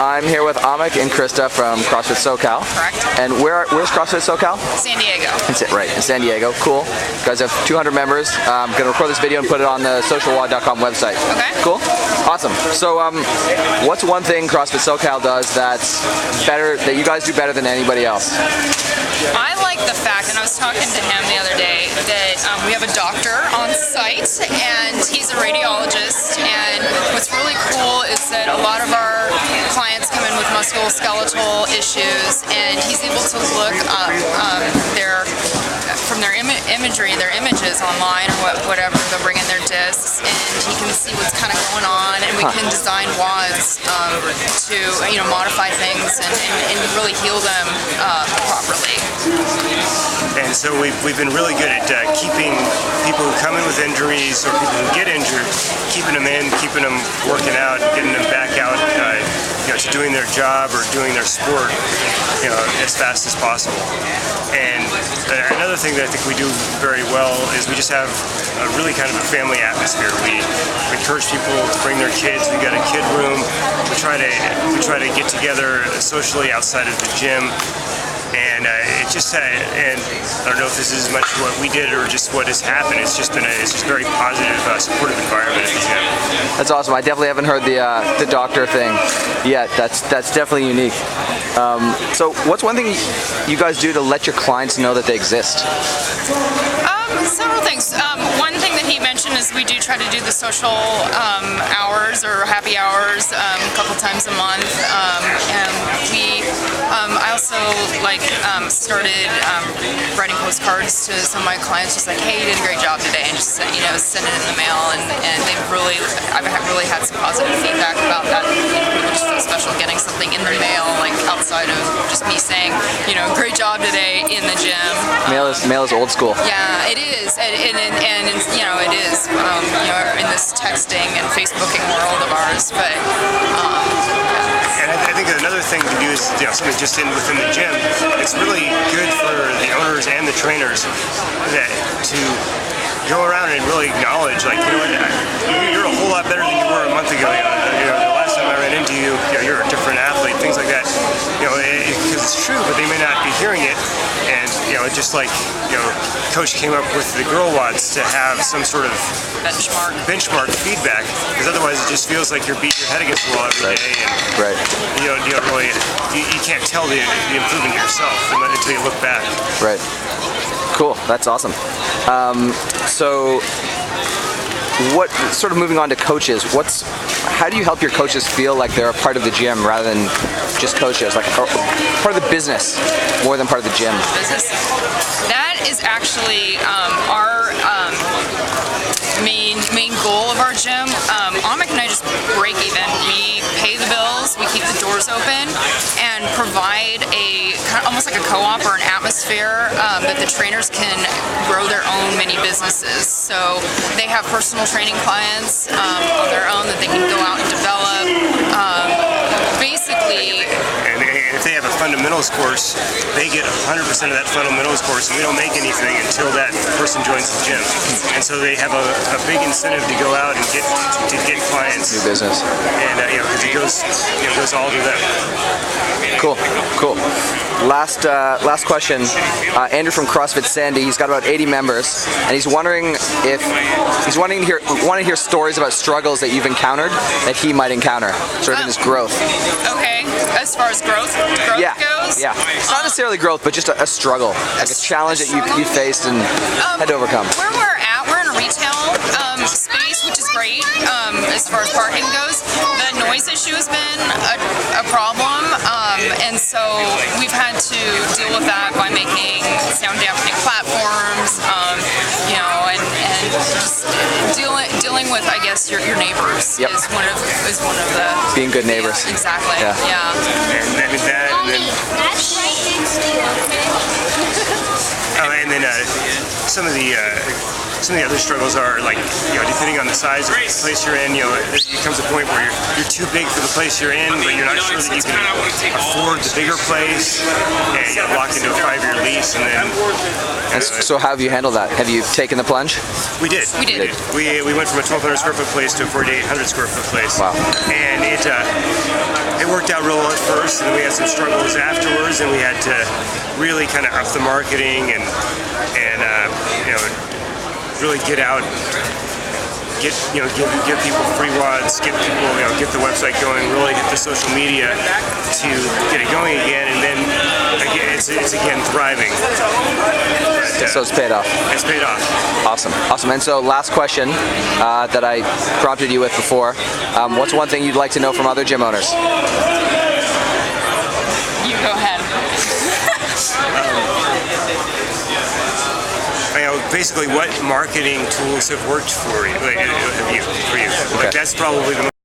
I'm here with Ahmik and Krista from CrossFit SoCal. Correct. And where's CrossFit SoCal? San Diego. That's it, right, in San Diego. Cool. You guys have 200 members. I'm going to record this video and put it on the socialwad.com website. Okay. Cool? Awesome. So what's one thing CrossFit SoCal does that's better, that you guys do better than anybody else? I like the fact, and I was talking to him the other day, that we have a doctor on site, and he's a radiologist, and what's really cool is that a lot of our clients come in with musculoskeletal issues, and he's able to look up from their imagery, their images online or whatever, they'll bring in their discs, and he can see what's kind of going on, and we can design WODs to modify things and really heal them properly. And so we've been really good at keeping people who come in with injuries or people who get injured, keeping them in, keeping them working out, getting them back out to doing their job or doing their sport as fast as possible. And another thing that I think we do very well is we just have a really kind of a family atmosphere. We encourage people to bring their kids. We got a kid room. We try to get together socially outside of the gym. And and I don't know if this is as much what we did or just what has happened. It's just a very positive, supportive environment at the gym. That's awesome. I definitely haven't heard the doctor thing yet. That's definitely unique. So what's one thing you guys do to let your clients know that they exist? Several things. One thing that he mentioned is we do try to do the social hours or happy hours a couple times a month, and I also started writing postcards to some of my clients, just like, hey, you did a great job today, and just send it in the mail, and I've really had some positive feedback about that. People just feel special getting something in the mail, like outside of just me saying, great job today in the gym. Mail is old school. Yeah, it is, and it is, in this texting and Facebooking world of ours, but. And I think another thing to do is something just within the gym. It's really good for the owners and the trainers to go around and really acknowledge, you're a whole lot better than you were a month ago. The last time I ran into you, you're a different athlete. Things like that. Because it's true, but they may not be hearing it. And just like Coach came up with the girl WODs to have some sort of benchmark feedback, because otherwise it just feels like you're beating your head against the wall every day, and you can't tell the improvement yourself until you look back. Right. Cool. That's awesome. So, what sort of moving on to coaches? How do you help your coaches feel like they're a part of the gym rather than just coaches, like part of the business more than part of the gym? Business. That is actually our main goal of our gym. Ahmik and I just break even. We pay the bills, we keep the doors open, and provide almost like a co-op or an atmosphere that the trainers can grow their own mini businesses. So they have personal training clients on their own that they can go out and develop. Basically. And if they have a fundamentals course, they get 100% of that fundamentals course, and we don't make anything until that person joins the gym. And so they have a big incentive to go out and get clients. New business. And because it goes all to them. Cool. Last question. Andrew from CrossFit Sandy. He's got about 80 members, and he's wanting to hear stories about struggles that you've encountered that he might encounter, sort of in his growth. Okay. As far as growth goes? Yeah. It's not necessarily growth, but just a struggle, like a challenge that you faced and had to overcome. Where we're in a retail space, which is great as far as parking goes. The noise issue has been a problem, and so we've had to deal with that by making sound dampening platforms, and just dealing with, I guess, your neighbors is one of the being good neighbors. Yeah, exactly. Yeah. And then some of the other struggles are depending on the size of the place you're in, it comes a point where you're too big for the place you're in, but you're not sure that you can afford the bigger place, and you get locked into a 5-year lease, and then. So how have you handled that? Have you taken the plunge? We did. We went from a 1,200 square foot place to a 4,800 square foot place. Wow. And it worked out real well at first, and then we had some struggles afterwards, and we had to really kind of up the marketing and really get out, give people free wads, get people, get the website going, really hit the social media to get it going again, and then again, it's again thriving. But, So it's paid off. It's paid off. Awesome. And so last question that I prompted you with before. What's one thing you'd like to know from other gym owners? You go ahead. Basically, what marketing tools have worked for you? Okay. Like, that's probably the